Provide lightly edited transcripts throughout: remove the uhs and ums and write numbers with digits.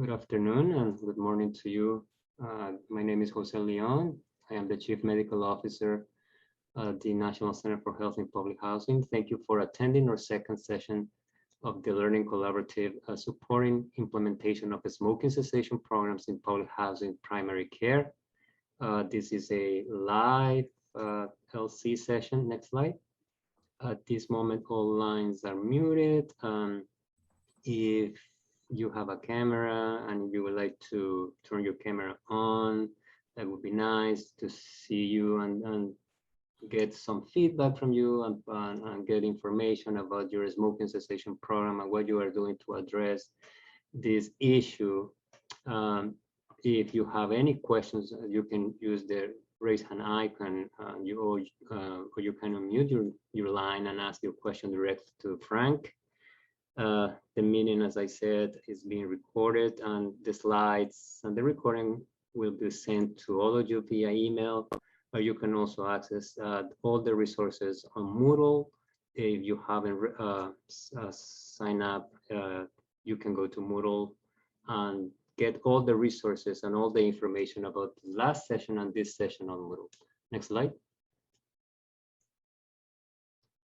Good afternoon and good morning to you. My name is Jose Leon. I am the Chief Medical Officer at the National Center for Health in Public Housing. Thank you for attending our second session of the Learning Collaborative supporting implementation of smoking cessation programs in public housing primary care. This is a live LC session. Next slide. At this moment, all lines are muted. If you have a camera and you would like to turn your camera on, that would be nice to see you and get some feedback from you and get information about your smoking cessation program and what you are doing to address this issue. If you have any questions, you can use the raise hand icon, or you can unmute your line and ask your question directly to Frank. The meeting, as I said, is being recorded, and the slides and the recording will be sent to all of you via email, or you can also access all the resources on Moodle. If you haven't signed up, you can go to Moodle and get all the resources and all the information about the last session and this session on Moodle. Next slide.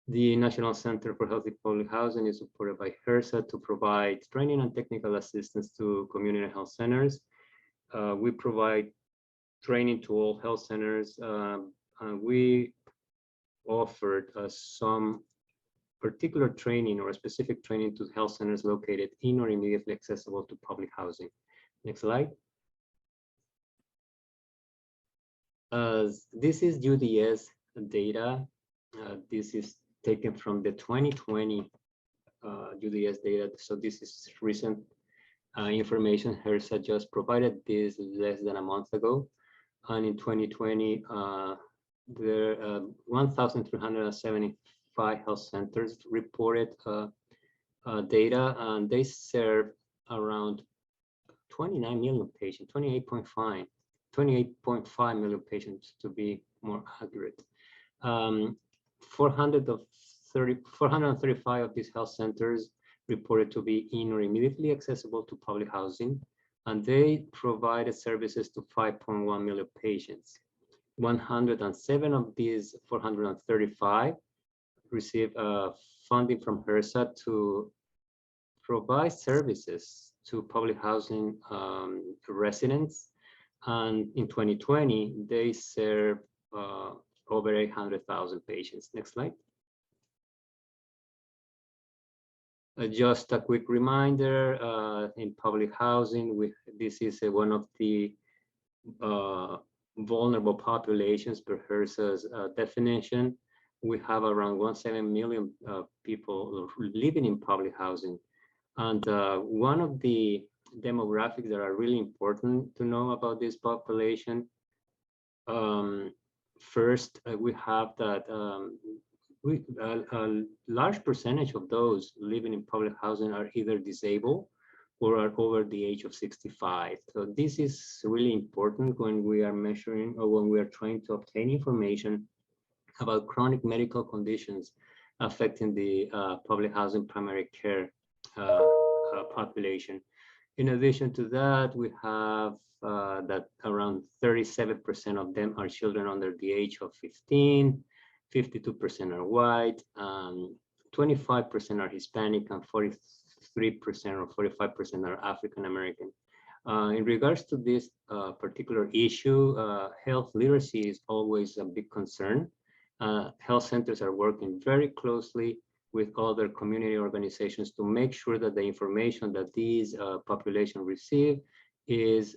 The National Center for Healthy Public Housing is supported by HRSA to provide training and technical assistance to community health centers. We provide training to all health centers, and we offered some particular training or specific training to health centers located in or immediately accessible to public housing. Next slide. This is UDS data. This is taken from the 2020 UDS data. So this is recent information. HRSA just provided this less than a month ago. And in 2020, there 1,375 health centers reported data, and they serve around 29 million patients, 28.5 million patients to be more accurate. 435 of these health centers reported to be in or immediately accessible to public housing, and they provided services to 5.1 million patients. 107 of these 435 received funding from HRSA to provide services to public housing residents, and in 2020 they served over 800,000 patients. Next slide. Just a quick reminder, in public housing, this is one of the vulnerable populations per HRSA's definition. We have around 1.7 million people living in public housing. And one of the demographics that are really important to know about this population, first, we have that a large percentage of those living in public housing are either disabled or are over the age of 65. So this is really important when we are measuring or when we are trying to obtain information about chronic medical conditions affecting the public housing primary care population. In addition to that, we have that around 37% of them are children under the age of 15, 52% are white, 25% are Hispanic, and 43% or 45% are African American. In regards to this particular issue, health literacy is always a big concern. Health centers are working very closely with other community organizations to make sure that the information that these population receive is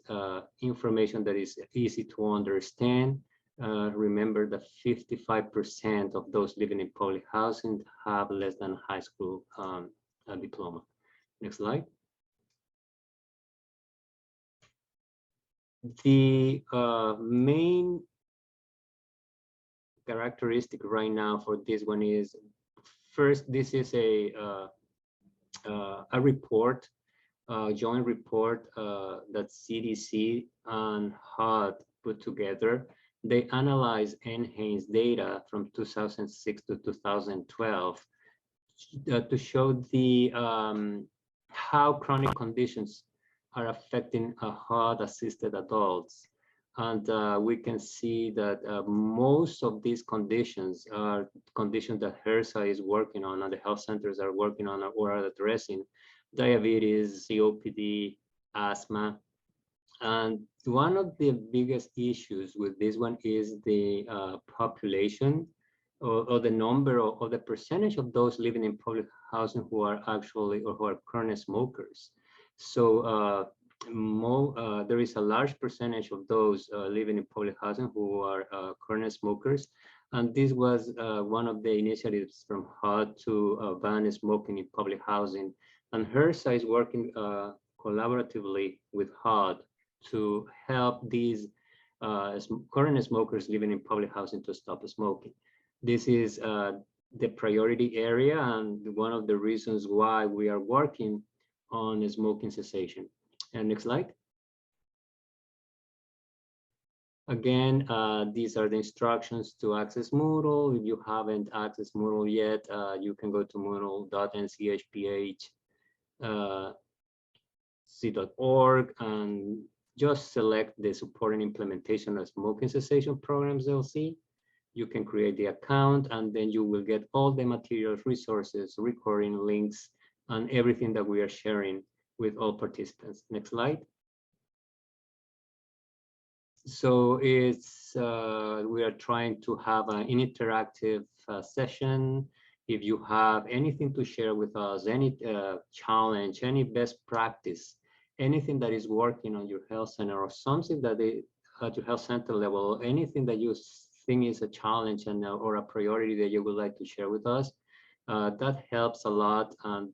information that is easy to understand. Remember that 55% of those living in public housing have less than a high school diploma. Next slide. The main characteristic right now for this one is, first, this is a report, joint report that CDC and HUD put together. They analyzed NHCC data from 2006 to 2012 to show the how chronic conditions are affecting HUD-assisted adults. And we can see that most of these conditions are conditions that HRSA is working on and the health centers are working on or are addressing: diabetes, COPD, asthma. And one of the biggest issues with this one is the population or the number or the percentage of those living in public housing who are actually or who are current smokers. So there is a large percentage of those living in public housing who are current smokers. And this was one of the initiatives from HUD to ban smoking in public housing. And HRSA is working collaboratively with HUD to help these current smokers living in public housing to stop smoking. This is the priority area and one of the reasons why we are working on smoking cessation. And next slide. Again, these are the instructions to access Moodle. If you haven't accessed Moodle yet, you can go to moodle.nchph.org and just select the support and implementation of smoking cessation programs they'll see. You can create the account and then you will get all the materials, resources, recording links, and everything that we are sharing with all participants. Next slide. So it's we are trying to have an interactive session. If you have anything to share with us, any challenge, any best practice, anything that is working on your health center or something that at your health center level, anything that you think is a challenge and or a priority that you would like to share with us, that helps a lot and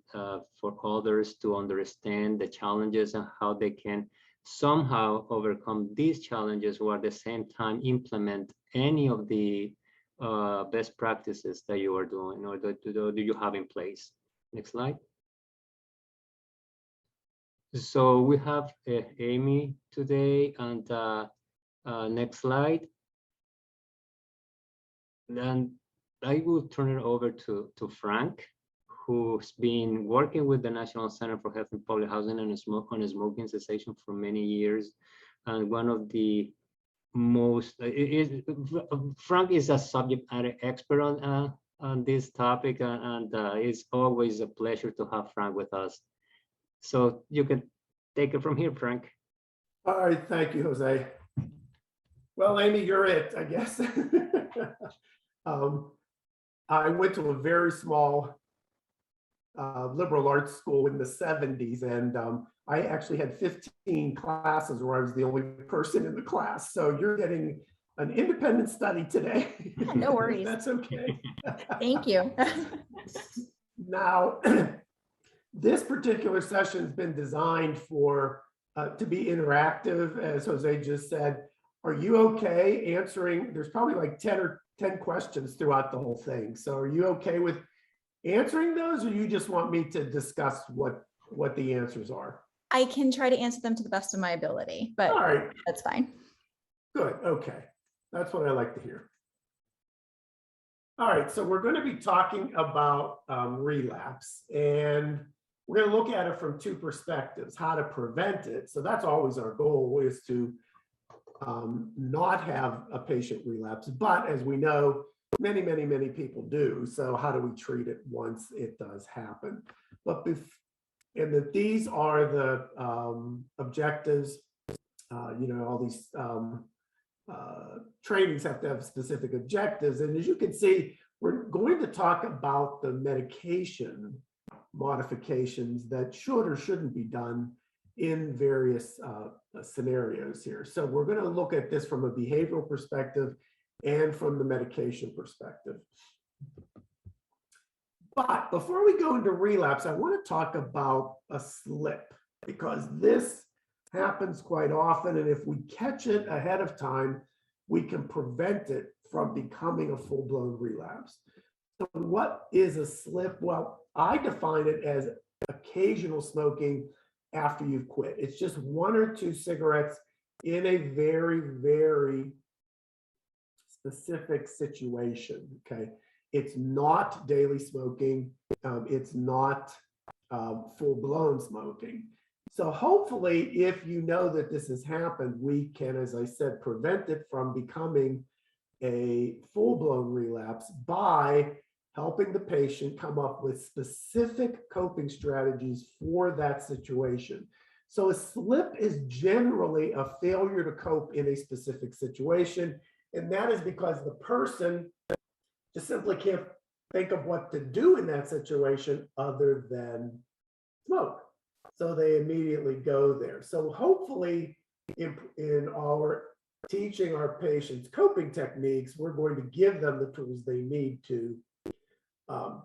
for others to understand the challenges and how they can somehow overcome these challenges or at the same time implement any of the best practices that you are doing or that you have in place. Next slide. So we have Amy today, and next slide. And I will turn it over to Frank, who's been working with the National Center for Health and Public Housing and on smoking cessation for many years. And one of the most, Frank is a subject matter expert on this topic, and it's always a pleasure to have Frank with us. So you can take it from here, Frank. All right, thank you, Jose. Well, Amy, you're it, I guess. I went to a very small liberal arts school in the 70s, and I actually had 15 classes where I was the only person in the class. So you're getting an independent study today. No worries. That's okay. Thank you. Now, this particular session has been designed for to be interactive, as Jose just said. Are you okay answering? There's probably like 10 questions throughout the whole thing. So are you okay with answering those, or you just want me to discuss what the answers are? I can try to answer them to the best of my ability, but all right, that's fine. Good. Okay. That's what I like to hear. All right. So we're going to be talking about relapse, and we're going to look at it from two perspectives: how to prevent it. So that's always our goal, is to not have a patient relapse. But as we know, many people do. So how do we treat it once it does happen? But and that these are the objectives. You know, all these trainings have to have specific objectives. And as you can see, we're going to talk about the medication modifications that should or shouldn't be done in various scenarios here. So we're going to look at this from a behavioral perspective and from the medication perspective. But before we go into relapse, I want to talk about a slip, because this happens quite often, and if we catch it ahead of time, we can prevent it from becoming a full-blown relapse. So what is a slip? Well, I define it as occasional smoking after you've quit. It's just 1 or 2 cigarettes in a very specific situation. Okay, it's not daily smoking. It's not full-blown smoking. So hopefully, if you know that this has happened, we can, as I said, prevent it from becoming a full-blown relapse by helping the patient come up with specific coping strategies for that situation. So a slip is generally a failure to cope in a specific situation. And that is because the person just simply can't think of what to do in that situation other than smoke. So they immediately go there. So hopefully in our teaching our patients coping techniques, we're going to give them the tools they need to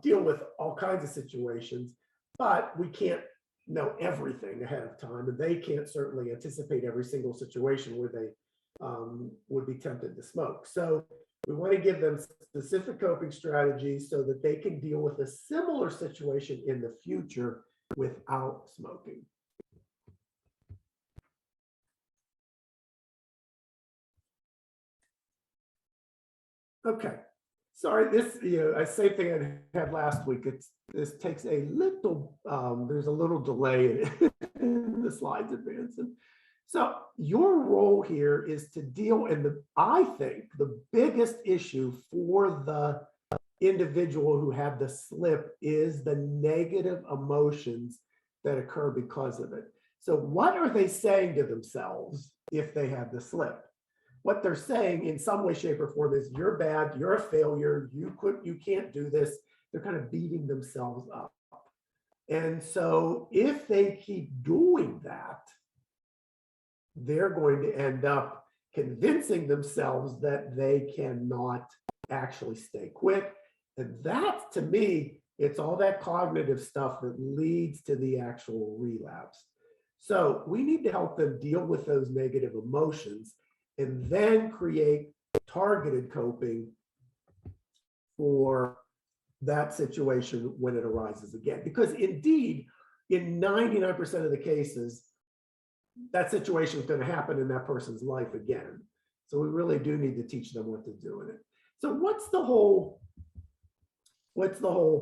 deal with all kinds of situations, but we can't know everything ahead of time, and they can't certainly anticipate every single situation where they would be tempted to smoke. So we want to give them specific coping strategies so that they can deal with a similar situation in the future without smoking. Okay, sorry, this, same thing I had last week. This takes a little, there's a little delay in the slides advancing. So your role here is to deal, and I think the biggest issue for the individual who had the slip is the negative emotions that occur because of it. So what are they saying to themselves if they have the slip? What they're saying in some way, shape, or form is, you're bad, you're a failure, you can't do this. They're kind of beating themselves up. And so if they keep doing that, they're going to end up convincing themselves that they cannot actually stay quit. And that, to me, it's all that cognitive stuff that leads to the actual relapse. So we need to help them deal with those negative emotions and then create targeted coping for that situation when it arises again. Because indeed, in 99% of the cases, that situation is going to happen in that person's life again. So we really do need to teach them what to do in it. So what's the whole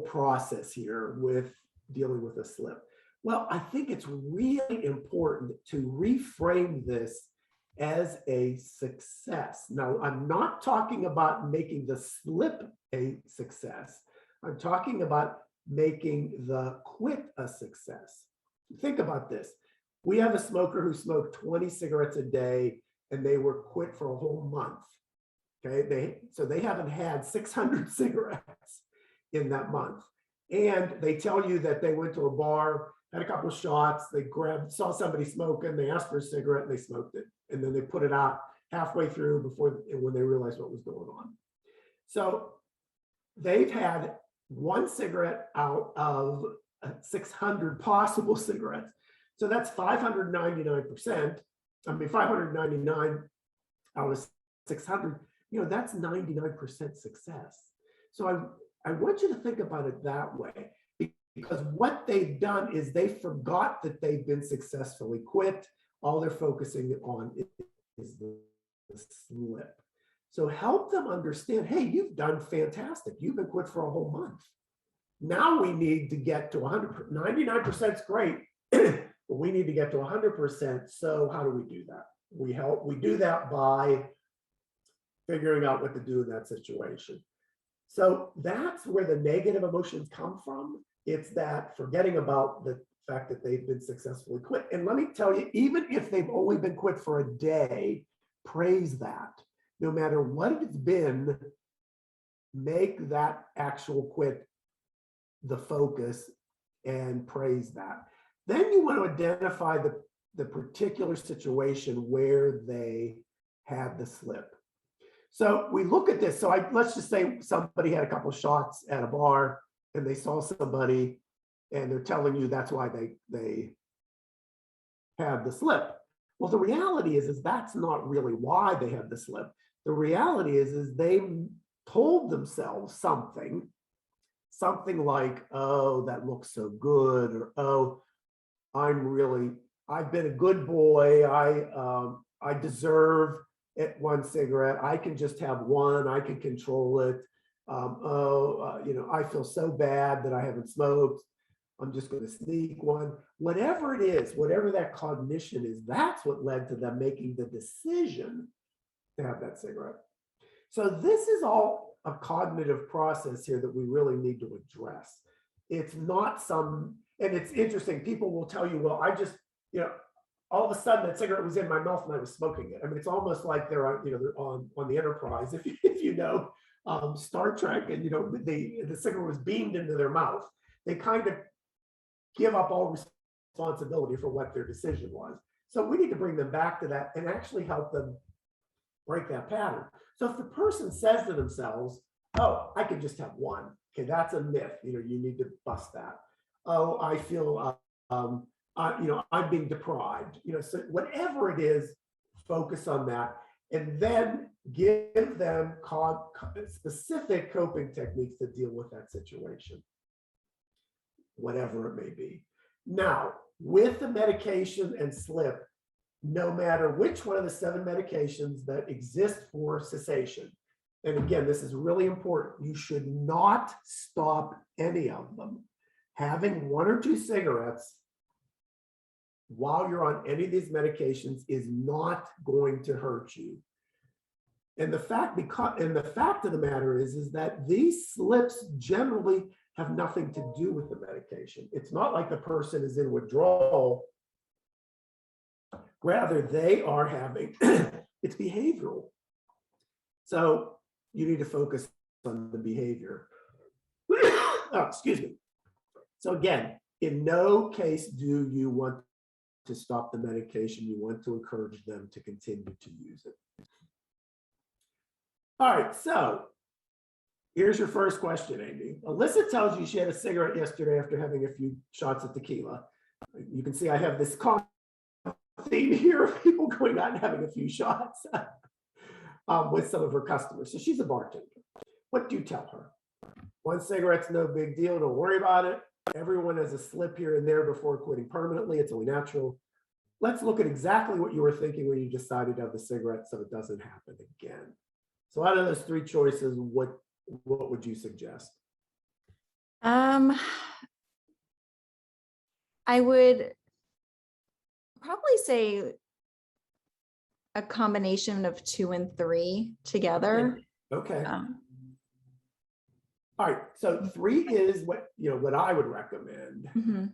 process here with dealing with a slip? Well, I think it's really important to reframe this as a success. Now, I'm not talking about making the slip a success. I'm talking about making the quit a success. Think about this. We have a smoker who smoked 20 cigarettes a day and they were quit for a whole month. Okay, so they haven't had 600 cigarettes in that month. And they tell you that they went to a bar, had a couple of shots, they saw somebody smoking, they asked for a cigarette and they smoked it. And then they put it out halfway through when they realized what was going on. So they've had one cigarette out of 600 possible cigarettes. So that's 599%. I mean, 599 out of 600, that's 99% success. So I want you to think about it that way, because what they've done is they forgot that they've been successfully quit. All they're focusing on is the slip. So help them understand, hey, you've done fantastic. You've been quit for a whole month. Now we need to get to 100%. 99% is great, but we need to get to 100%. So how do we do that? We do that by figuring out what to do in that situation. So that's where the negative emotions come from. It's that forgetting about the fact that they've been successfully quit. And let me tell you, even if they've only been quit for a day, praise that. No matter what it's been, make that actual quit the focus and praise that. Then you want to identify the particular situation where they had the slip. So we look at this. So let's just say somebody had a couple of shots at a bar and they saw somebody and they're telling you that's why they had the slip. Well, the reality is that's not really why they had the slip. The reality is they told themselves something like, oh, that looks so good, or oh, I've been a good boy. I deserve one cigarette. I can just have one. I can control it. I feel so bad that I haven't smoked. I'm just going to sneak one. Whatever it is, whatever that cognition is, that's what led to them making the decision to have that cigarette. So this is all a cognitive process here that we really need to address. It's not some, and it's interesting, people will tell you, well, I just, all of a sudden that cigarette was in my mouth and I was smoking it. I mean, it's almost like they're on the Enterprise, if you know Star Trek, and the cigarette was beamed into their mouth. They kind of give up all responsibility for what their decision was. So we need to bring them back to that and actually help them break that pattern. So if the person says to themselves, oh, I can just have one, okay, that's a myth. You need to bust that. Oh, I feel I'm being deprived. So whatever it is, focus on that, and then give them specific coping techniques to deal with that situation, whatever it may be. Now, with the medication and slip, no matter which one of the 7 medications that exist for cessation, and again, this is really important, you should not stop any of them. Having 1 or 2 cigarettes while you're on any of these medications is not going to hurt you. And the fact of the matter is that these slips generally have nothing to do with the medication. It's not like the person is in withdrawal. Rather, they are having, it's behavioral. So you need to focus on the behavior. Oh, excuse me. So again, in no case do you want to stop the medication. You want to encourage them to continue to use it. All right, so here's your first question, Amy. Alyssa tells you she had a cigarette yesterday after having a few shots of tequila. You can see I have this theme here of people going out and having a few shots with some of her customers. So she's a bartender. What do you tell her? 1 cigarette's no big deal. Don't worry about it. Everyone has a slip here and there before quitting permanently. It's only natural. Let's look at exactly what you were thinking when you decided to have the cigarette so it doesn't happen again. So out of those 3 choices, what would you suggest? I would probably say a combination of 2 and 3 together. Okay. All right. So 3 is what I would recommend. Mm-hmm.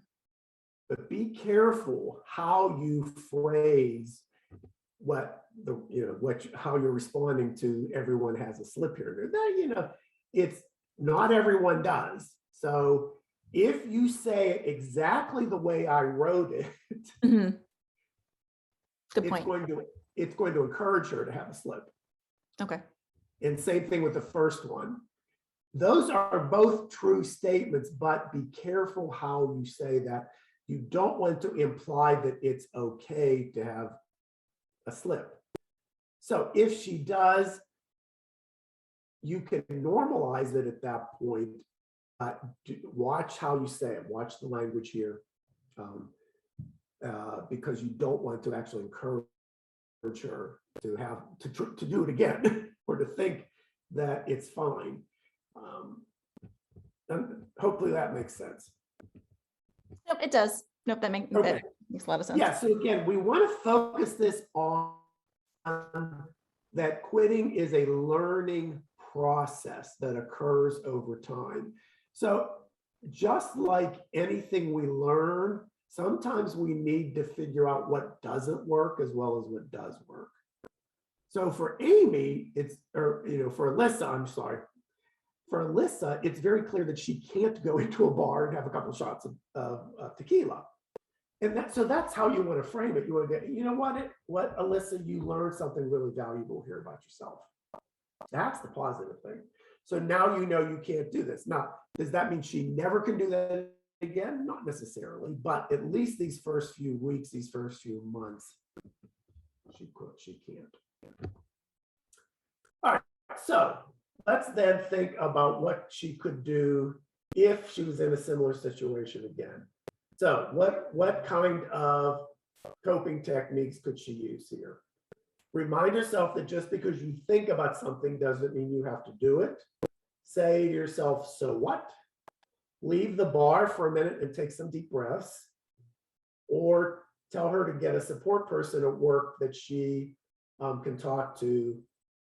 But be careful how you phrase how you're responding to everyone has a slip here. It's not everyone does. So if you say it exactly the way I wrote it, Mm-hmm. Good point. It's going to encourage her to have a slip. Okay. And same thing with the first one. Those are both true statements, but be careful how you say that. You don't want to imply that it's okay to have a slip. So if she does, you can normalize it at that point. Watch how you say it. Watch the language here, because you don't want to actually encourage her to do it again or to think that it's fine. And hopefully that makes sense. Nope, it does. Nope, that makes a lot of sense. Yeah, so again, we want to focus this on that quitting is a learning process that occurs over time. So just like anything we learn, sometimes we need to figure out what doesn't work as well as what does work. So for Amy, for Alyssa, I'm sorry. For Alyssa, it's very clear that she can't go into a bar and have a couple shots of tequila. And so that's how you want to frame it. You want to get, what, Alyssa, you learned something really valuable here about yourself. That's the positive thing. So now you can't do this. Now, does that mean she never can do that again? Not necessarily, but at least these first few weeks, these first few months, she can't. All right, so let's then think about what she could do if she was in a similar situation again. So what kind of coping techniques could she use here? Remind yourself that just because you think about something doesn't mean you have to do it. Say to yourself, so what? leave the bar for a minute and take some deep breaths, or tell her to get a support person at work that she can talk to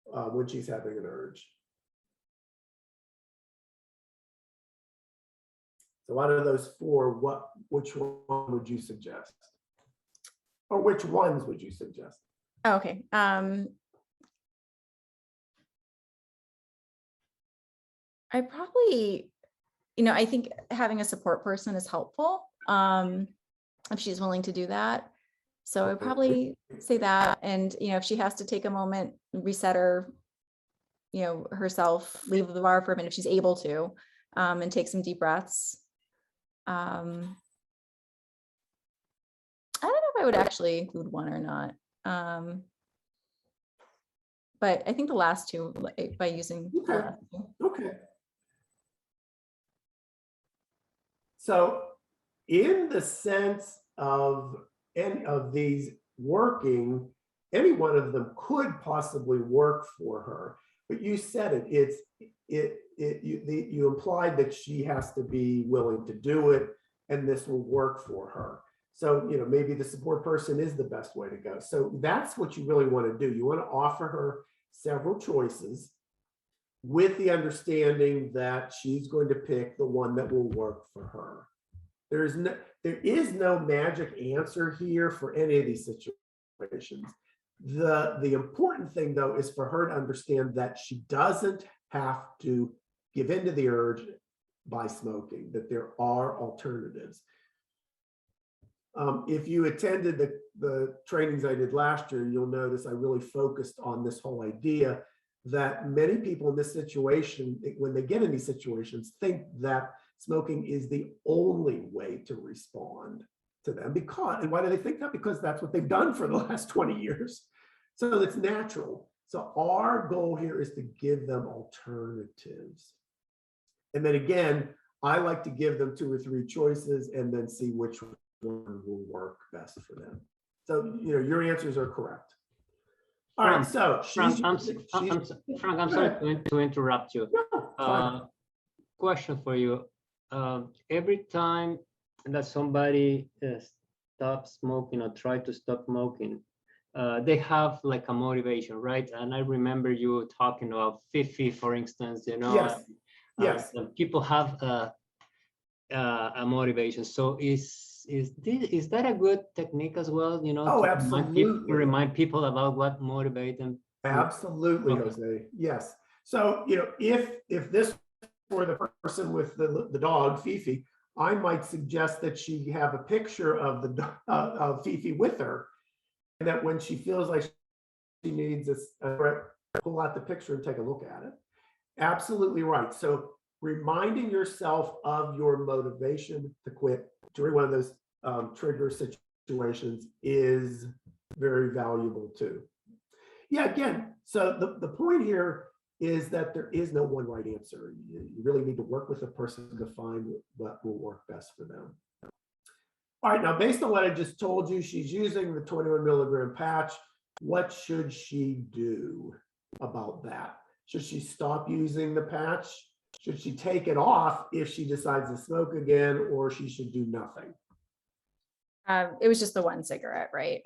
when she's having an urge. So out of those four, which one would you suggest? Or which ones would you suggest? Okay. I probably, I think having a support person is helpful if she's willing to do that. So I'd probably say that. And, if she has to take a moment, reset her, herself, leave the bar for a minute if she's able to, and take some deep breaths. I don't know if I would actually include one or not. But I think the last two, by using the last two. Okay. So in the sense of any of these working, any one of them could possibly work for her. But you said you implied that she has to be willing to do it, and this will work for her. So, maybe the support person is the best way to go. So that's what you really want to do. You want to offer her several choices with the understanding that she's going to pick the one that will work for her. There is no magic answer here for any of these situations. The important thing, though, is for her to understand that she doesn't have to give in to the urge by smoking, that there are alternatives. If you attended the trainings I did last year, you'll notice I really focused on this whole idea that many people in this situation, when they get in these situations, think that smoking is the only way to respond to them. And why do they think that? Because that's what they've done for the last 20 years. So it's natural. So our goal here is to give them alternatives. And then again, I like to give them 2 or 3 choices and then see which one will work best for them. So, your answers are correct. All right, so Frank, I'm sorry to interrupt you. No, question for you. Every time that somebody stops smoking or try to stop smoking, they have like a motivation, right? And I remember you talking about Fifi, for instance, Yes. Yes. People have a motivation. So is that a good technique as well? Oh, absolutely. To remind people about what motivates them. Absolutely, Jose. Yes. So if this were the person with the dog Fifi, I might suggest that she have a picture of of Fifi with her, and that when she feels like she needs pull out the picture and take a look at it. Absolutely right. So reminding yourself of your motivation to quit during one of those trigger situations is very valuable too. Yeah, again, so the point here is that there is no one right answer. You really need to work with a person to find what will work best for them. All right, now based on what I just told you, she's using the 21 milligram patch. What should she do about that? Should she stop using the patch? Should she take it off if she decides to smoke again, or she should do nothing? It was just the one cigarette, right?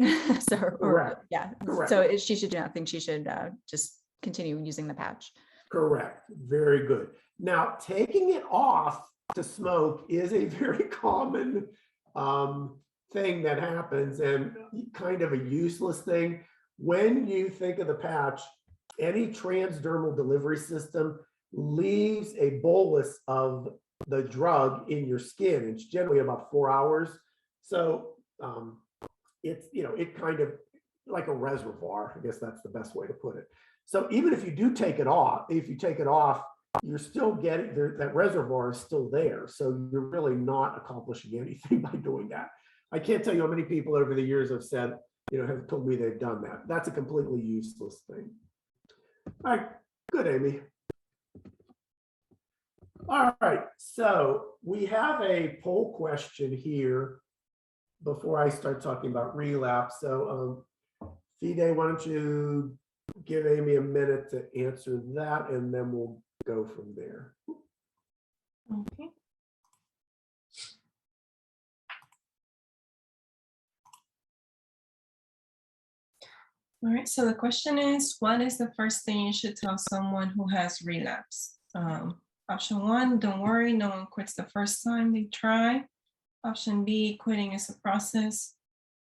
So, correct. Yeah. Correct. So she should do nothing. She should just continue using the patch. Correct. Very good. Now, taking it off to smoke is a very common thing that happens, and kind of a useless thing. When you think of the patch, any transdermal delivery system leaves a bolus of the drug in your skin. It's generally about 4 hours. So it's, it kind of like a reservoir, I guess that's the best way to put it. So even if you do take it off, you're still getting there, that reservoir is still there. So you're really not accomplishing anything by doing that. I can't tell you how many people over the years have said, have told me they've done that. That's a completely useless thing. All right, good, Amy. All right, so we have a poll question here before I start talking about relapse. So Fide, why don't you give Amy a minute to answer that, and then we'll go from there. Okay. All right, so the question is, what is the first thing you should tell someone who has relapse? Option 1, don't worry, no one quits the first time they try. Option B, quitting is a process.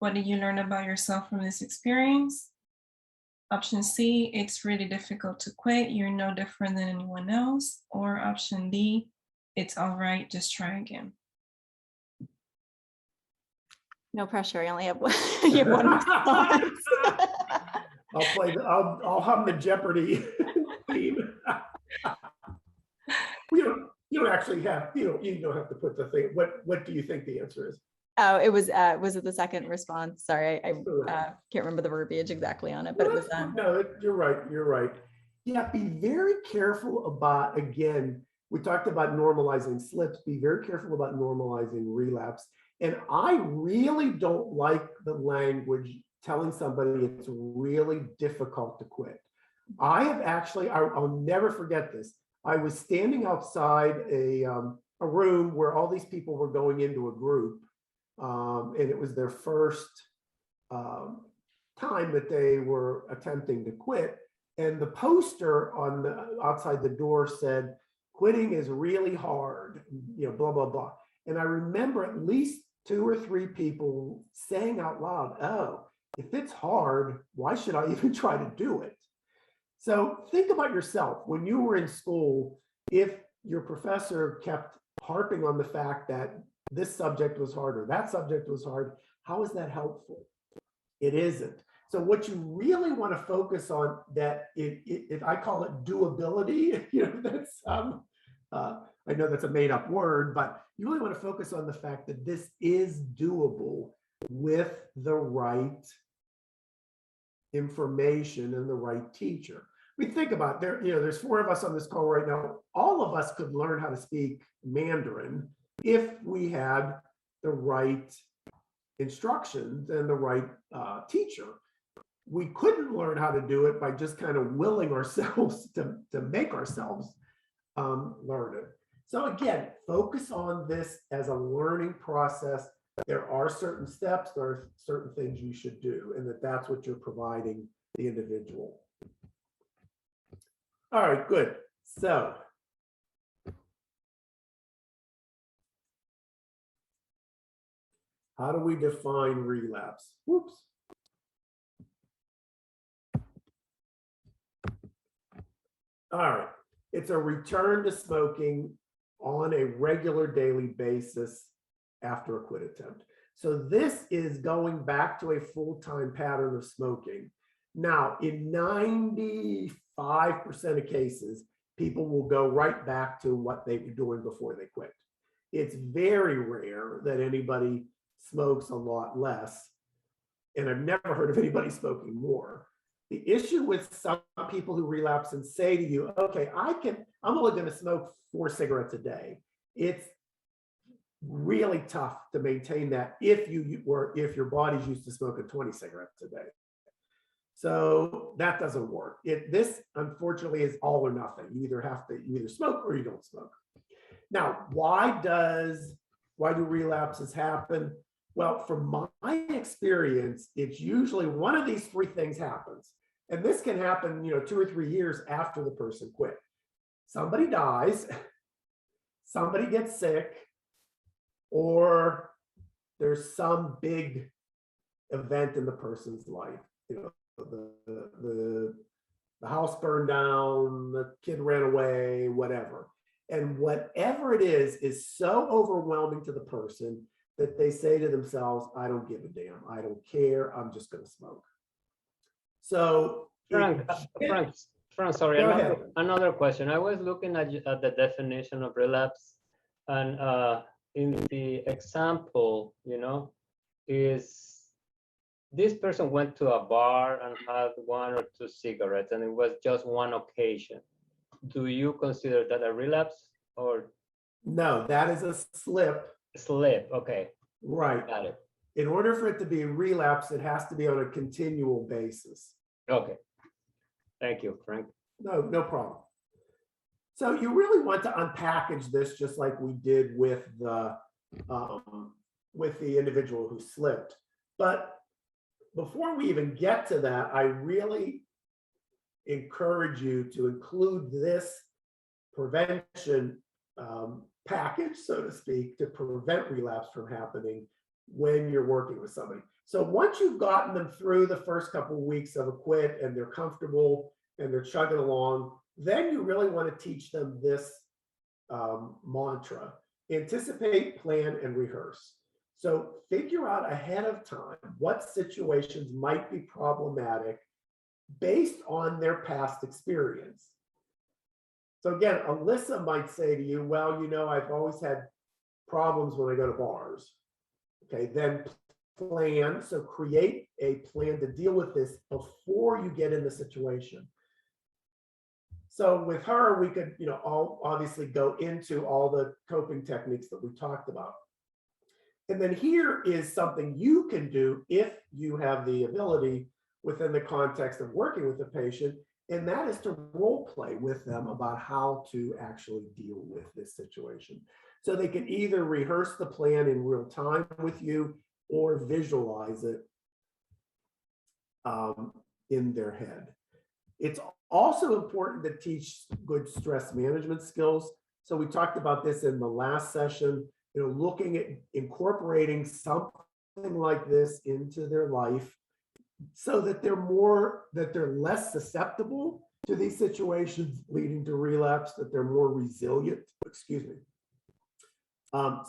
What did you learn about yourself from this experience? Option C, it's really difficult to quit. You're no different than anyone else. Or option D, it's all right, just try again. No pressure. I only have one. You have one response. I'll hum the Jeopardy theme. You don't actually have, you don't have to put the thing. What do you think the answer is? Oh, it was it the second response? Sorry, I can't remember the verbiage exactly on it, but it was no, you're right. You're right. Yeah, be very careful about, again, we talked about normalizing slips. Be very careful about normalizing relapse. And I really don't like the language telling somebody it's really difficult to quit. I have actually, I'll never forget this. I was standing outside a room where all these people were going into a group, and it was their first time that they were attempting to quit. And the poster on the outside the door said, "Quitting is really hard," blah, blah, blah. And I remember at least 2 or 3 people saying out loud, "Oh, if it's hard, why should I even try to do it?" So think about yourself when you were in school. If your professor kept harping on the fact that this subject was hard or that subject was hard, how is that helpful? It isn't. So what you really want to focus on, that I call it doability. That's I know that's a made up word, but you really want to focus on the fact that this is doable with the right information and the right teacher. We think about there's 4 of us on this call right now. All of us could learn how to speak Mandarin if we had the right instructions and the right teacher. We couldn't learn how to do it by just kind of willing ourselves to make ourselves learn it. So again, focus on this as a learning process. There are certain steps, there are certain things you should do, and that's what you're providing the individual. All right, good. So how do we define relapse? Whoops. All right, it's a return to smoking on a regular daily basis after a quit attempt. So this is going back to a full-time pattern of smoking. Now, in 95% of cases, people will go right back to what they were doing before they quit. It's very rare that anybody smokes a lot less, and I've never heard of anybody smoking more. The issue with some people who relapse and say to you, "Okay, I'm only going to smoke 4 cigarettes a day." It's really tough to maintain that if your body's used to smoking 20 cigarettes a day. So that doesn't work. This unfortunately is all or nothing. You either smoke or you don't smoke. Now, why do relapses happen? Well, from my experience, it's usually one of these 3 things happens. And this can happen, 2 or 3 years after the person quit. Somebody dies, somebody gets sick, or there's some big event in the person's life. The house burned down, the kid ran away, whatever. And whatever it is so overwhelming to the person that they say to themselves, "I don't give a damn. I don't care. I'm just going to smoke." So Frank, sorry, another question. I was looking at the definition of relapse, and in the example, is this person went to a bar and had 1 or 2 cigarettes, and it was just one occasion. Do you consider that a relapse, or? No, that is a slip. Slip, okay. Right. Got it. In order for it to be a relapse, it has to be on a continual basis. Okay. Thank you, Frank. No problem. So you really want to unpackage this just like we did with the individual who slipped. But before we even get to that, I really encourage you to include this prevention package, so to speak, to prevent relapse from happening when you're working with somebody. So once you've gotten them through the first couple of weeks of a quit and they're comfortable and they're chugging along, then you really want to teach them this mantra: anticipate, plan, and rehearse. So figure out ahead of time what situations might be problematic based on their past experience. So again, Alyssa might say to you, well, you know, I've always had problems when I go to bars. Okay, then plan, so create a plan to deal with this before you get in the situation. So with her, we could, you know, obviously go into all the coping techniques that we talked about. And then here is something you can do if you have the ability within the context of working with the patient, and that is to role play with them about how to actually deal with this situation. So they can either rehearse the plan in real time with you or visualize it in their head. It's also important to teach good stress management skills. So we talked about this in the last session, you know, looking at incorporating something like this into their life so that they're less susceptible to these situations leading to relapse, that they're more resilient, excuse me.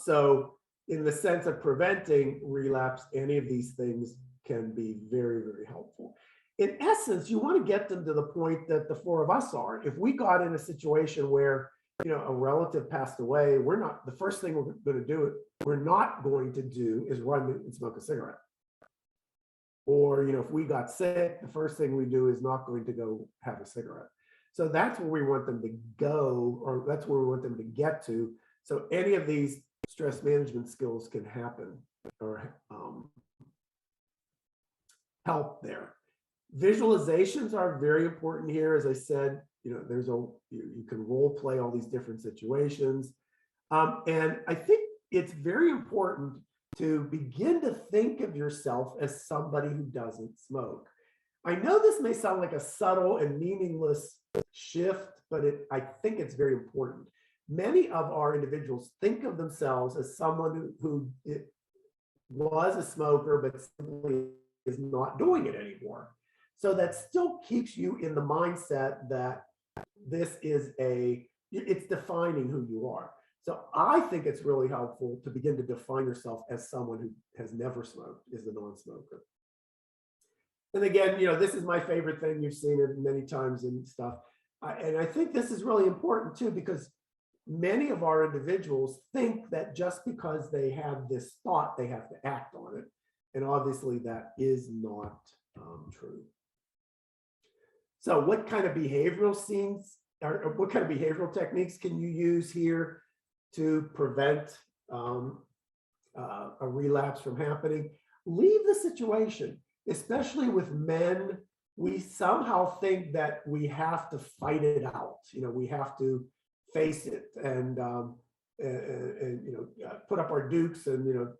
So in the sense of preventing relapse, any of these things can be very, very helpful. In essence, you want to get them to the point that the four of us are. If we got in a situation where, you know, a relative passed away, the first thing we're not going to do is run and smoke a cigarette. Or, you know, if we got sick, the first thing we do is not going to go have a cigarette. So that's where we want them to go, or that's where we want them to get to. So any of these stress management skills can happen or help there. Visualizations are very important here. As I said, you know, you can role play all these different situations. And I think it's very important to begin to think of yourself as somebody who doesn't smoke. I know this may sound like a subtle and meaningless shift, but I think it's very important. Many of our individuals think of themselves as someone who was a smoker, but simply is not doing it anymore. So that still keeps you in the mindset that this is it's defining who you are. So I think it's really helpful to begin to define yourself as someone who has never smoked, is a non-smoker. And again, you know, this is my favorite thing. You've seen it many times and stuff. And I think this is really important too, because many of our individuals think that just because they have this thought, they have to act on it. And obviously that is not true. So what kind of behavioral scenes or what kind of behavioral techniques can you use here to prevent a relapse from happening? Leave the situation, especially with men. We somehow think that we have to fight it out. You know, we have to face it and you know, put up our dukes and, you know,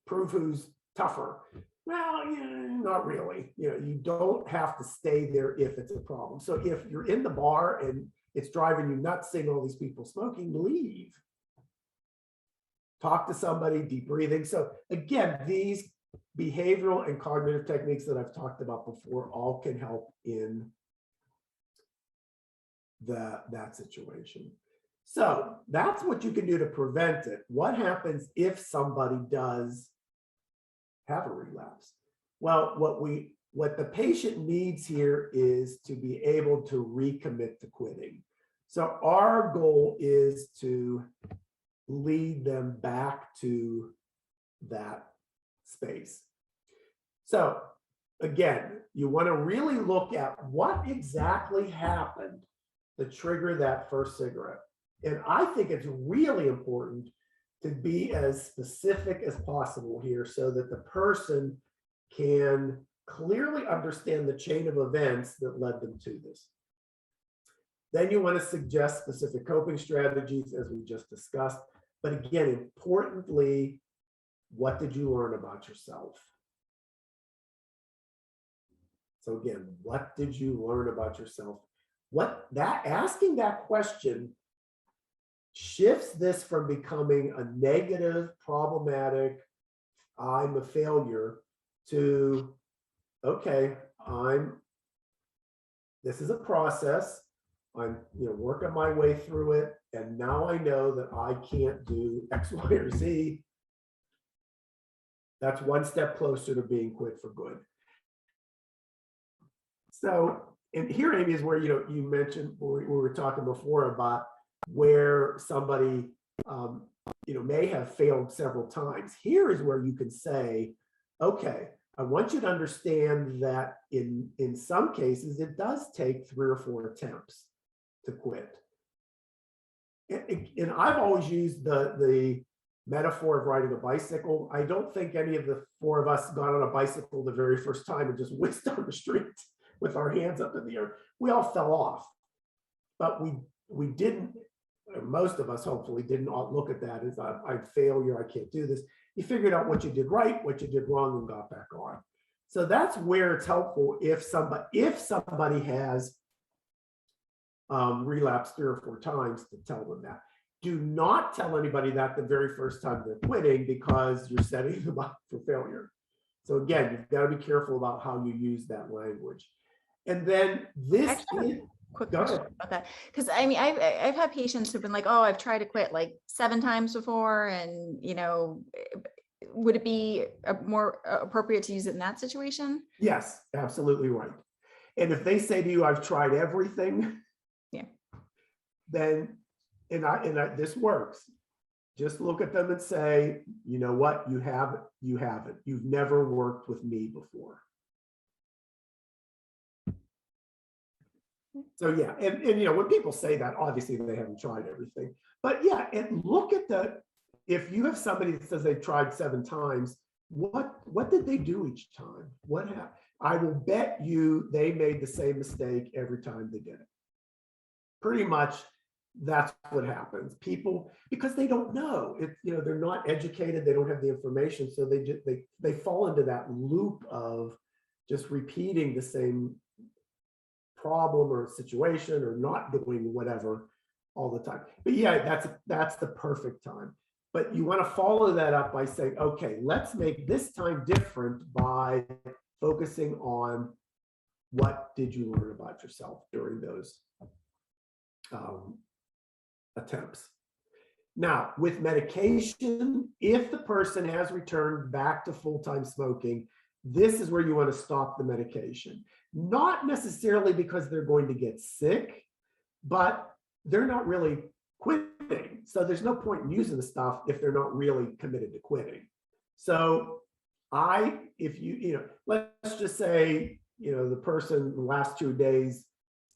prove who's tougher. Well, you know, not really. You know, you don't have to stay there if it's a problem. So if you're in the bar and it's driving you nuts seeing all these people smoking, leave. Talk to somebody, deep breathing. So again, these behavioral and cognitive techniques that I've talked about before all can help in that situation. So that's what you can do to prevent it. What happens if somebody does have a relapse? Well, what the patient needs here is to be able to recommit to quitting. So our goal is to lead them back to that space. So again, you want to really look at what exactly happened to trigger that first cigarette. And I think it's really important to be as specific as possible here so that the person can clearly understand the chain of events that led them to this. Then you want to suggest specific coping strategies, as we just discussed. But again, importantly, what did you learn about yourself? So again, what did you learn about yourself? Asking that question shifts this from becoming a negative, problematic, I'm a failure, to, okay, this is a process. I'm working my way through it. And now I know that I can't do X, Y, or Z. That's one step closer to being quit for good. So, and here, Amy, is where, you mentioned, we were talking before about where somebody, may have failed several times. Here is where you can say, okay, I want you to understand that in some cases, it does take 3 or 4 attempts to quit. And I've always used the metaphor of riding a bicycle. I don't think any of the 4 of us got on a bicycle the very first time and just whisked down the street with our hands up in the air. We all fell off, but we didn't, most of us hopefully didn't look at that as I'm failure, I can't do this. You figured out what you did right, what you did wrong, and got back on. So that's where it's helpful if somebody has relapsed 3 or 4 times, to tell them that. Do not tell anybody that the very first time they're quitting, because you're setting them up for failure. So again, you've got to be careful about how you use that language. And then this quick question about that, because I mean, I've had patients who've been like, oh, I've tried to quit like 7 times before, and would it be more appropriate to use it in that situation? Yes, absolutely right. And if they say to you, I've tried everything, yeah, then this works. Just look at them and say, you know what, you haven't. You've never worked with me before. So yeah, and when people say that, obviously they haven't tried everything. But yeah, and look at if you have somebody that says they've tried 7 times, what did they do each time? What happened? I will bet you they made the same mistake every time they did it. Pretty much that's what happens. People, because they don't know, they're not educated, they don't have the information, so they fall into that loop of just repeating the same problem or situation, or not doing whatever all the time. But yeah, that's the perfect time. But you want to follow that up by saying, okay, let's make this time different by focusing on what did you learn about yourself during those attempts. Now, with medication, if the person has returned back to full-time smoking, this is where you want to stop the medication. Not necessarily because they're going to get sick, but they're not really quitting. So there's no point in using the stuff if they're not really committed to quitting. So if you let's just say, the person the last 2 days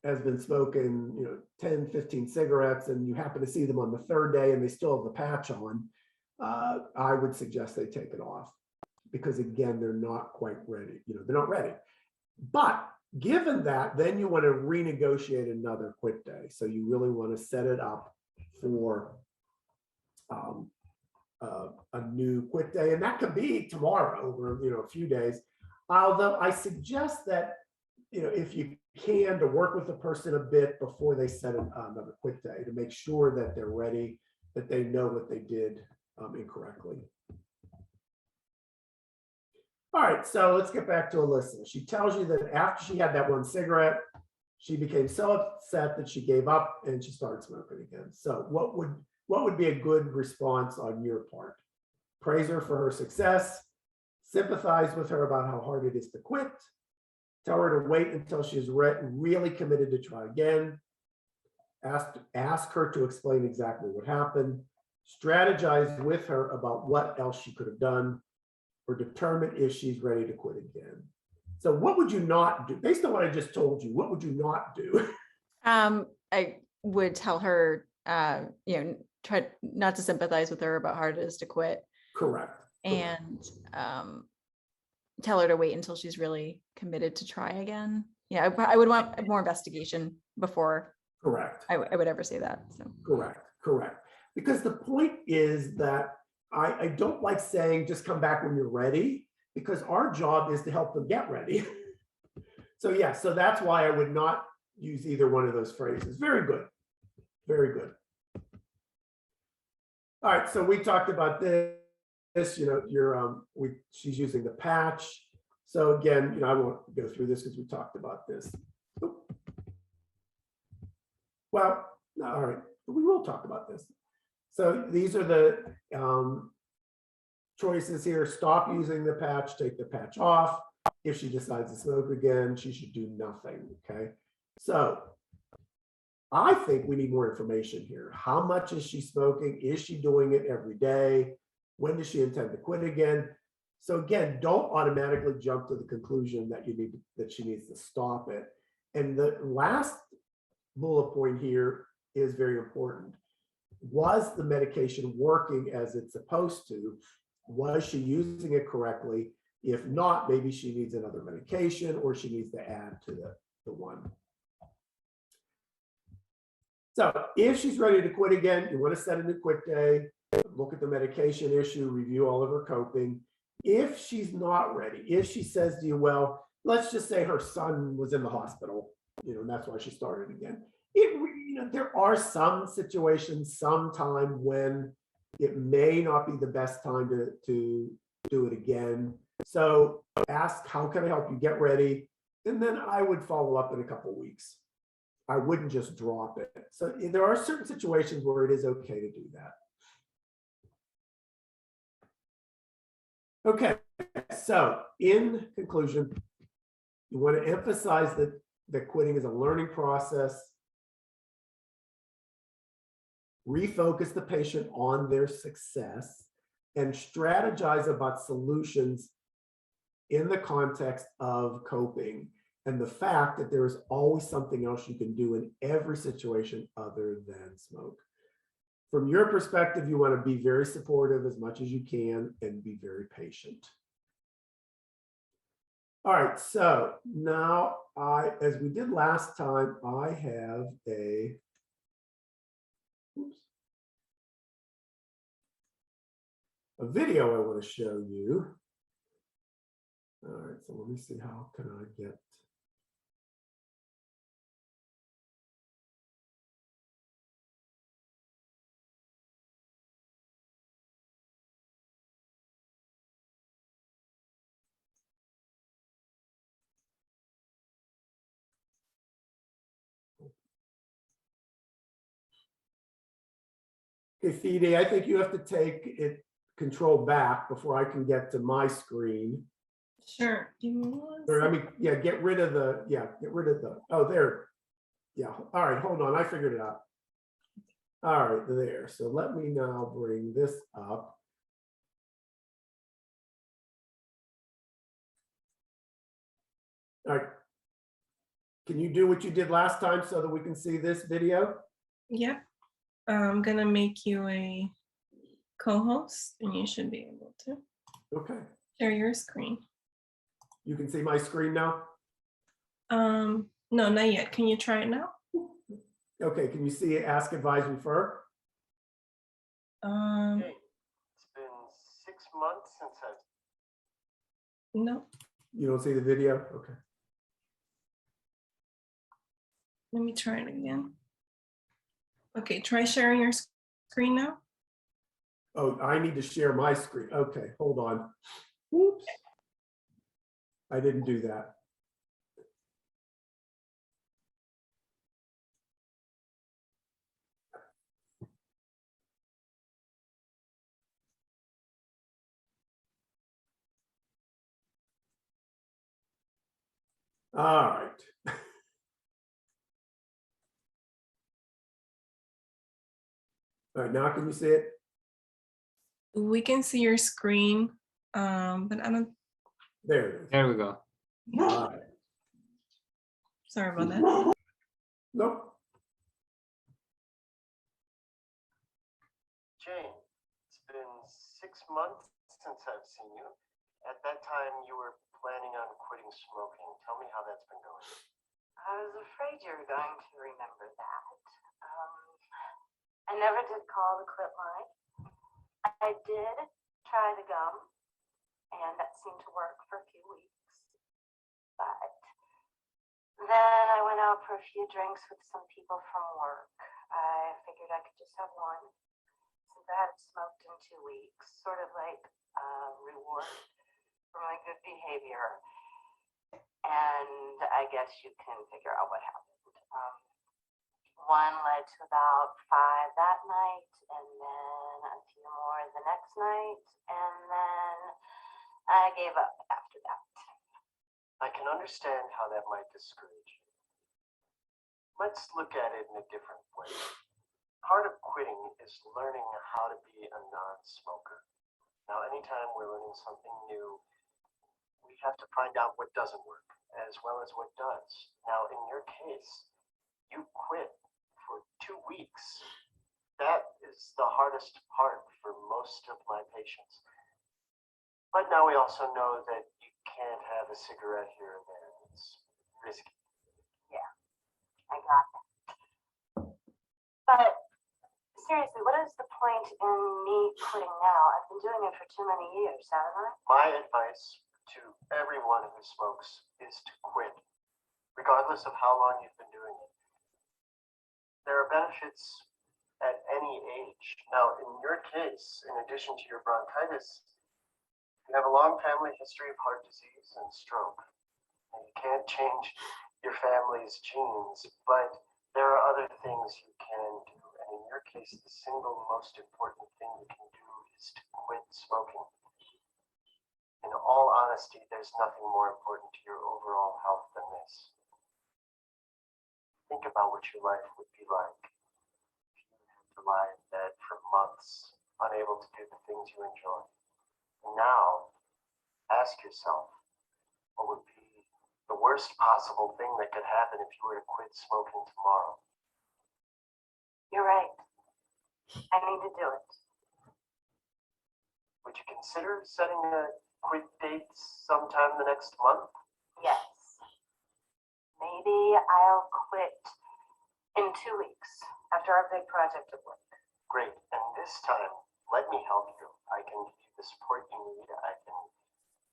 has been smoking, 10, 15 cigarettes, and you happen to see them on the 3rd day and they still have the patch on, I would suggest they take it off, because again, they're not quite ready. They're not ready. But given that, then you want to renegotiate another quit day. So you really want to set it up for a new quit day, and that could be tomorrow or a few days. Although I suggest that if you can, to work with the person a bit before they set another quit day, to make sure that they're ready, that they know what they did incorrectly. All right, so let's get back to Alyssa. She tells you that after she had that 1 cigarette, she became so upset that she gave up and she started smoking again. So what would be a good response on your part? Praise her for her success, sympathize with her about how hard it is to quit, tell her to wait until she's really committed to try again, ask her to explain exactly what happened, strategize with her about what else she could have done, or determine if she's ready to quit again. So what would you not do? Based on what I just told you, what would you not do? I would tell her, try not to sympathize with her about how hard it is to quit. Correct. And tell her to wait until she's really committed to try again. Yeah, I would want more investigation before. Correct. I would ever say that. So. Correct. Because the point is that I don't like saying just come back when you're ready, because our job is to help them get ready. So yeah, so that's why I would not use either one of those phrases. Very good. Very good. All right, so we talked about this, you know, she's using the patch. So again, you know, I won't go through this because we talked about this. Oop. Well, all right, we will talk about this. So these are the choices here. Stop using the patch, take the patch off. If she decides to smoke again, she should do nothing, okay? So I think we need more information here. How much is she smoking? Is she doing it every day? When does she intend to quit again? So again, don't automatically jump to the conclusion that she needs to stop it. And the last bullet point here is very important. Was the medication working as it's supposed to? Was she using it correctly? If not, maybe she needs another medication or she needs to add to the one. So if she's ready to quit again, you want to set a new quit day, look at the medication issue, review all of her coping. If she's not ready, if she says to you, well, let's just say her son was in the hospital, you know, and that's why she started again. You know, there are some situations, sometime when it may not be the best time to do it again. So ask, how can I help you get ready? And then I would follow up in a couple of weeks. I wouldn't just drop it. So there are certain situations where it is okay to do that. Okay, so in conclusion, you want to emphasize that quitting is a learning process. Refocus the patient on their success and strategize about solutions in the context of coping and the fact that there is always something else you can do in every situation other than smoke. From your perspective, you want to be very supportive as much as you can and be very patient. All right, so now as we did last time, I have a video I want to show you. All right, so let me see, how can I get Okay, Fide, I think you have to take it control back before I can get to my screen. Sure. Give me one Or I second. mean, yeah, get rid of the, oh, there. Yeah, all right, hold on, I figured it out. All right, there. So let me now bring this up. All right. Can you do what you did last time so that we can see this video? Yep. I'm gonna make you a co-host and you should be able to Okay. share your screen. You can see my screen now? No, not yet. Can you try it now? Okay, can you see Ask Advise Refer? Hey, it's been 6 months since No. You don't see the video? Okay. Let me try it again. Okay, try sharing your screen now. Oh, I need to share my screen. Okay, hold on. Whoops. I didn't do that. All right. All right, now can you see it? We can see your screen, but I don't. There it is. There we go. All right. Sorry about that. Nope. Jane, it's been 6 months since I've seen you. At that time, you were planning on quitting smoking. Tell me how that's been going. I was afraid you were going to remember that. I never did call the quit line. I did try the gum, and that seemed to work for a few weeks. But out for a few drinks with some people from work. I figured I could just have one since I hadn't smoked in 2 weeks, sort of like a reward for my good behavior. And I guess you can figure out what happened. One led to about 5 that night, and then a few more the next night, and then I gave up after that. I can understand how that might discourage you. Let's look at it in a different way. Part of quitting is learning how to be a non-smoker. Now, anytime we're learning something new, we have to find out what doesn't work, as well as what does. Now, in your case, you quit for 2 weeks. That is the hardest part for most of my patients. But now we also know that you can't have a cigarette here and there. It's risky. Yeah, I got that. But seriously, what is the point in me quitting now? I've been doing it for too many years, haven't I? My advice to everyone who smokes is to quit, regardless of how long you've been doing it. There are benefits at any age. Now, in your case, in addition to your bronchitis, you have a long family history of heart disease and stroke. And you can't change your family's genes, but there are other things you can do. And in your case, the single most important thing you can do is to quit smoking. In all honesty, there's nothing more important to your overall health than this. Think about what your life would be like if you had to lie in bed for months, unable to do the things you enjoy. And now, ask yourself, what would be the worst possible thing that could happen if you were to quit smoking tomorrow? You're right. I need to do it. Would you consider setting a quit date sometime the next month? Yes. Maybe I'll quit in 2 weeks after our big project at work. Great. And this time, let me help you. I can give you the support you need. I can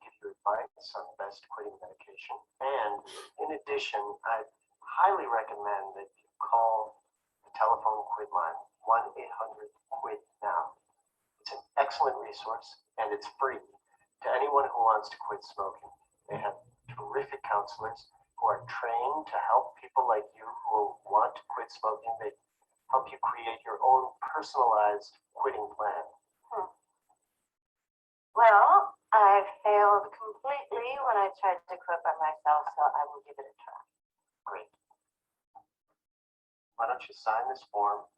give you advice on the best quitting medication. And in addition, I highly recommend that you call the telephone quit line, 1-800-QUIT-NOW. It's an excellent resource, and it's free to anyone who wants to quit smoking. They have terrific counselors who are trained to help people like you who want to quit smoking. They help you create your own personalized quitting plan. Well, I failed completely when I tried to quit by myself, so I will give it a try. Great. Why don't you sign this form?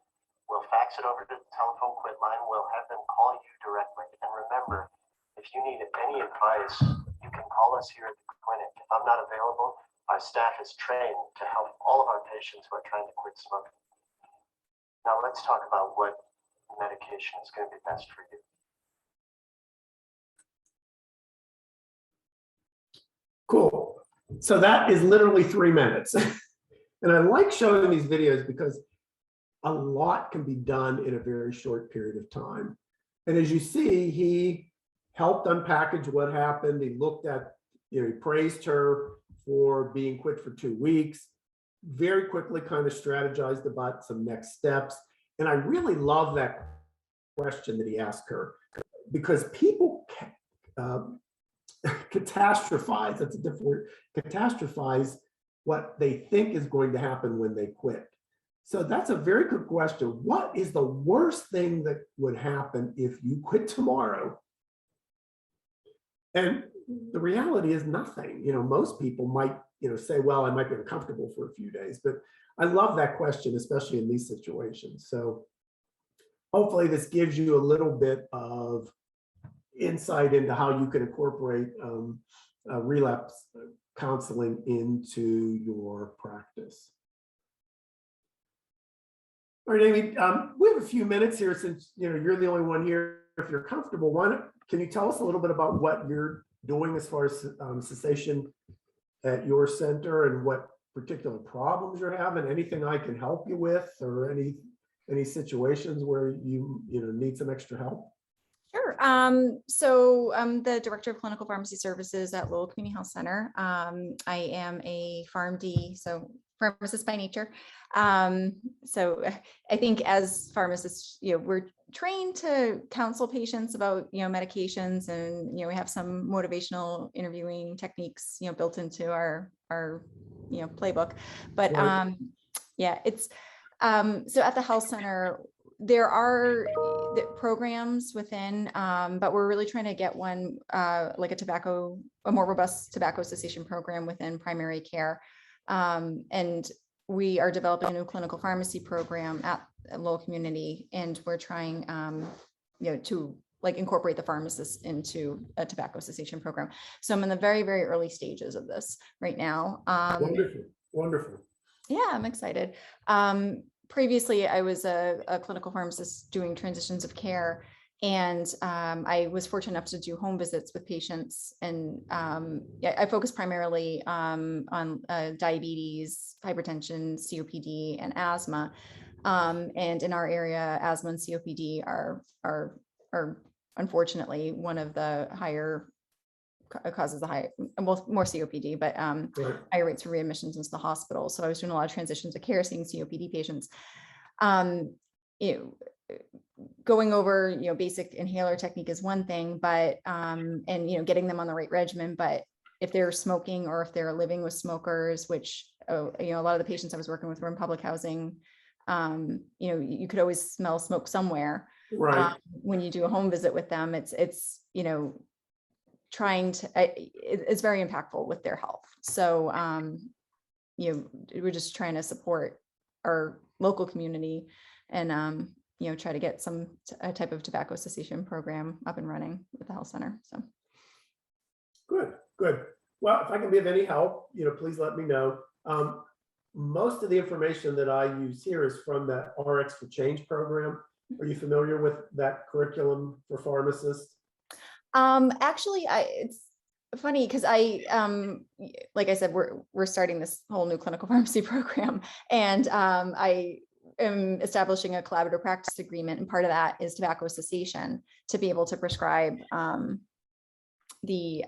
We'll fax it over to the telephone quit line. We'll have them call you directly. And remember, if you need any advice, you can call us here at the clinic. If I'm not available, our staff is trained to help all of our patients who are trying to quit smoking. Now let's talk about what medication is going to be best for you. Cool. So that is literally 3 minutes. And I like showing these videos because a lot can be done in a very short period of time. And as you see, he helped unpackage what happened. He looked at, he praised her for being quit for 2 weeks, very quickly kind of strategized about some next steps. And I really love that question that he asked her, because people catastrophize, that's a different word, catastrophize what they think is going to happen when they quit. So that's a very good question. What is the worst thing that would happen if you quit tomorrow? And the reality is nothing. Most people might, say, well, I might be uncomfortable for a few days, but I love that question, especially in these situations. So hopefully this gives you a little bit of insight into how you can incorporate relapse counseling into your practice. All right, Amy, we have a few minutes here since you're the only one here. If you're comfortable, can you tell us a little bit about what you're doing as far as cessation at your center and what particular problems you're having? Anything I can help you with, or any situations where you need some extra help? Sure. So I'm the Director of Clinical Pharmacy Services at Lowell Community Health Center. I am a PharmD, so pharmacist by nature. So I think as pharmacists, we're trained to counsel patients about, medications, and, we have some motivational interviewing techniques, built into our playbook. But Right. yeah, it's so at the health center, there are programs within, but we're really trying to get one like a more robust tobacco cessation program within primary care. And we are developing a new clinical pharmacy program at Lowell Community, and we're trying, to incorporate the pharmacists into a tobacco cessation program. So I'm in the very, very early stages of this right now. Wonderful, wonderful. Yeah, I'm excited. Previously, I was a clinical pharmacist doing transitions of care, and I was fortunate enough to do home visits with patients. And I focus primarily on diabetes, hypertension, COPD, and asthma. And in our area, asthma and COPD are unfortunately one of the higher causes the high, well, more COPD, but Right. higher rates for readmissions into the hospital. So I was doing a lot of transitions of care, seeing COPD patients. Going over, basic inhaler technique is one thing, but and getting them on the right regimen. But if they're smoking, or if they're living with smokers, which a lot of the patients I was working with were in public housing, you could always smell smoke somewhere. Right. When you do a home visit with them, it's trying to, it's very impactful with their health. So, we're just trying to support our local community and, try to get a type of tobacco cessation program up and running with the health center. So. Good, good. Well, if I can be of any help, please let me know. Most of the information that I use here is from that RX for Change program. Are you familiar with that curriculum for pharmacists? Actually, it's funny because like I said, we're starting this whole new clinical pharmacy program, and I am establishing a collaborative practice agreement, and part of that is tobacco cessation, to be able to prescribe the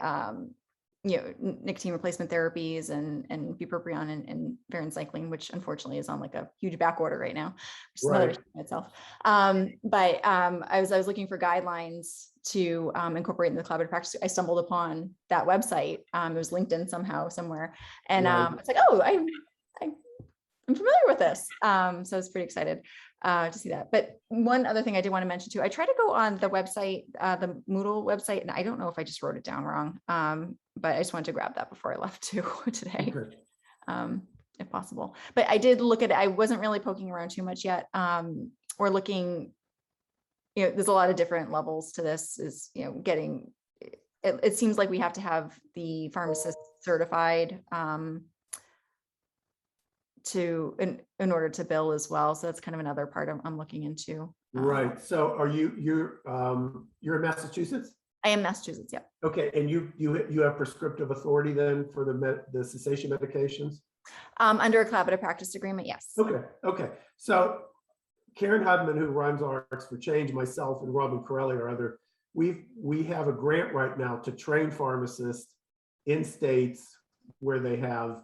nicotine replacement therapies and bupropion and varenicline, which unfortunately is on like a huge back order right now, which is another issue in itself. But I was looking for guidelines to incorporate in the collaborative practice. I stumbled upon that website. It was LinkedIn somewhere, and it's like, oh, I'm familiar with this. So I was pretty excited to see that. But one other thing I did want to mention too, I tried to go on the website, the Moodle website, and I don't know if I just wrote it down wrong, but I just wanted to grab that before I left too today, Okay. if possible. But I did look at it. I wasn't really poking around too much yet. We're looking, there's a lot of different levels to this, is, getting, it seems like we have to have the pharmacist certified in order to bill as well. So that's kind of another part I'm looking into. Right. So are you're in Massachusetts? I am Massachusetts. Yeah. Okay. And you have prescriptive authority then for the cessation medications? Under a collaborative practice agreement. Yes. Okay. Okay. So Karen Hudman, who runs RX for Change, myself, and Robin Corelli are other. We have a grant right now to train pharmacists in states where they have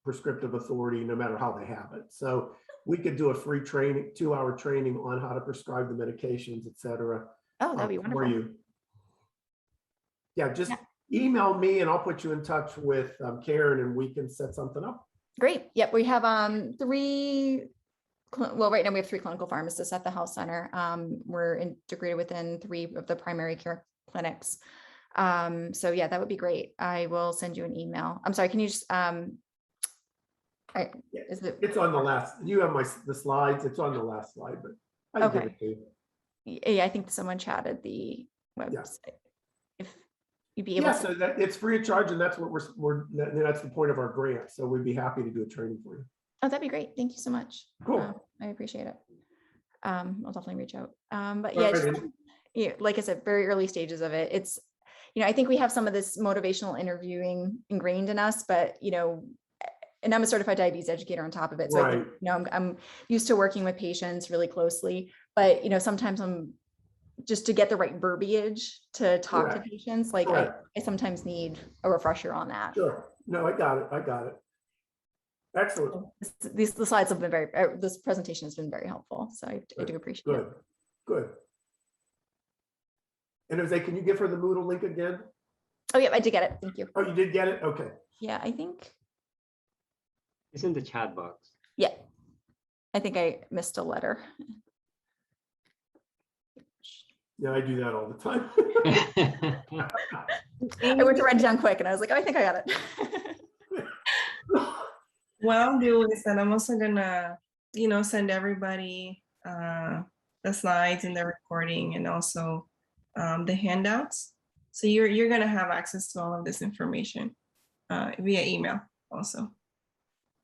prescriptive authority, no matter how they have it. So we could do a free training, 2-hour training on how to prescribe the medications, et cetera. Oh, that'd be wonderful. For you. Yeah, just email me and I'll put you in touch with Karen, and we can set something up. Great. Yep. We have right now we have 3 clinical pharmacists at the health center. We're integrated within 3 of the primary care clinics. So yeah, that would be great. I will send you an email. I'm sorry, can you just it's on the last, you have the slides, it's on the last slide, but I can give it to you. Yeah, I think someone chatted the website. Yeah. If you'd be able to. So that it's free of charge, and that's what that's the point of our grant. So we'd be happy to do a training for you. Oh, that'd be great. Thank you so much. Cool. I appreciate it. I'll definitely reach out. But yeah, like I said, very early stages of it. It's, I think we have some of this motivational interviewing ingrained in us, but, and I'm a certified diabetes educator on top of it. So I think, I'm used to working with patients really closely, but, sometimes I'm just to get the right verbiage to talk to patients. Like I sometimes need a refresher on that. Sure. No, I got it. Excellent. The slides have been this presentation has been very helpful. So I do appreciate it. Good. And Jose, can you give her the Moodle link again? Oh, yeah, I did get it. Thank you. Oh, you did get it? Okay. Yeah, I think. It's in the chat box. Yeah, I think I missed a letter. Yeah, I do that all the time. I went to write it down quick and I was like, oh, I think I got it. What I'll do is that I'm also gonna, send everybody the slides and the recording and also the handouts. So you're gonna have access to all of this information via email also.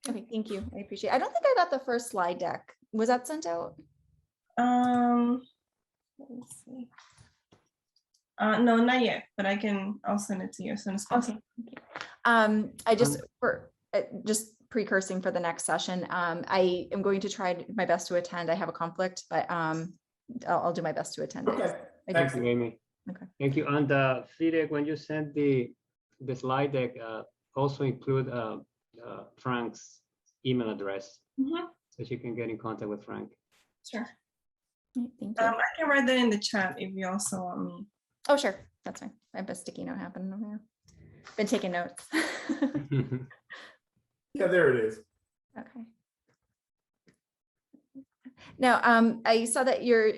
Okay, thank you. I appreciate it. I don't think I got the first slide deck. Was that sent out? Let me see. No, not yet, but I'll send it to you as soon as possible. Okay. I just precursing for the next session. I am going to try my best to attend. I have a conflict, but I'll do my best to attend. Okay. Thank you, Amy. Okay. Thank you. And Fidek, when you send the slide deck, also include Frank's email address so she can get in contact with Frank. Sure. Thank you. I can write that in the chat if you also want me. Oh, sure. That's fine. I have a sticky note happening over here. Been taking notes. Yeah, there it is. Okay. Now, I saw that you're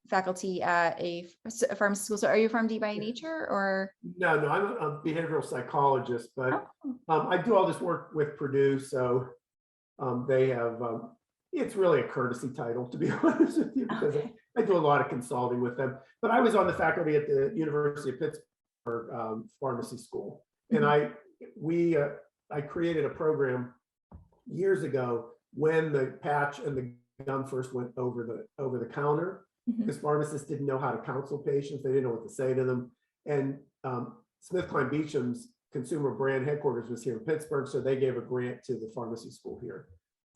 faculty at a pharmacy school. So are you from D by nature or? No, I'm a behavioral psychologist, but I do all this work with Purdue. So they have, it's really a courtesy title, to be honest with you, because I do a lot of consulting with them. But I was on the faculty at the University of Pittsburgh Pharmacy School. And I created a program years ago when the patch and the gum first went over the counter, because pharmacists didn't know how to counsel patients. They didn't know what to say to them. And SmithKline Beecham's consumer brand headquarters was here in Pittsburgh, so they gave a grant to the pharmacy school here.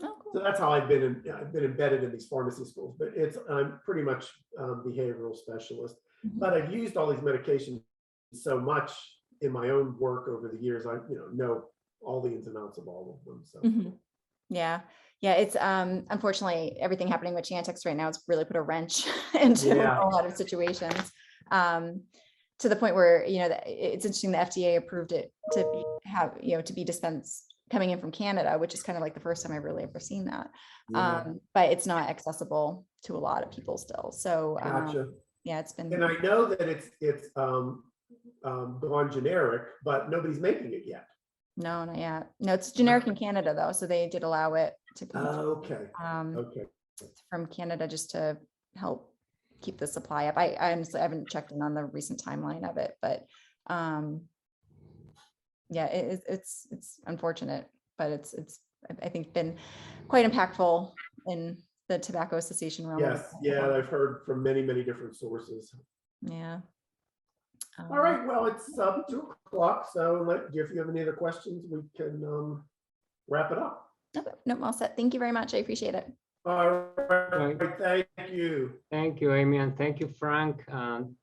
Oh, cool. So that's how I've been embedded in these pharmacy schools. But I'm pretty much a behavioral specialist. But I've used all these medications so much in my own work over the years. I know all the ins and outs of all of them. So yeah, it's unfortunately everything happening with Chantix right now has really put a wrench into a lot of situations, to the point where it's interesting the FDA approved it to have to be dispensed coming in from Canada, which is kind of like the first time I've really ever seen that. But it's not accessible to a lot of people still. So gotcha. Yeah, it's been. And I know that it's gone generic, but nobody's making it yet. No, not yet. No, it's generic in Canada though, so they did allow it to come okay. from Canada just to help keep the supply up. I honestly haven't checked in on the recent timeline of it, but yeah, it's unfortunate, but it's I think been quite impactful in the tobacco cessation realm. Yes, yeah, I've heard from many different sources. Yeah. All right, well, it's 2 o'clock, so if you have any other questions, we can wrap it up. No, all set. Thank you very much. I appreciate it. All right, thank you. Thank you, Amy, and thank you, Frank.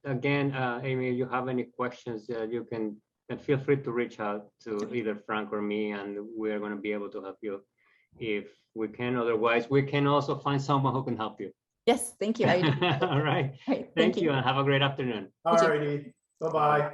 Again, Amy, if you have any questions, you can feel free to reach out to either Frank or me, and we're going to be able to help you if we can. Otherwise, we can also find someone who can help you. Yes, thank you. All right. Thank you, and have a great afternoon. All righty. Bye-bye.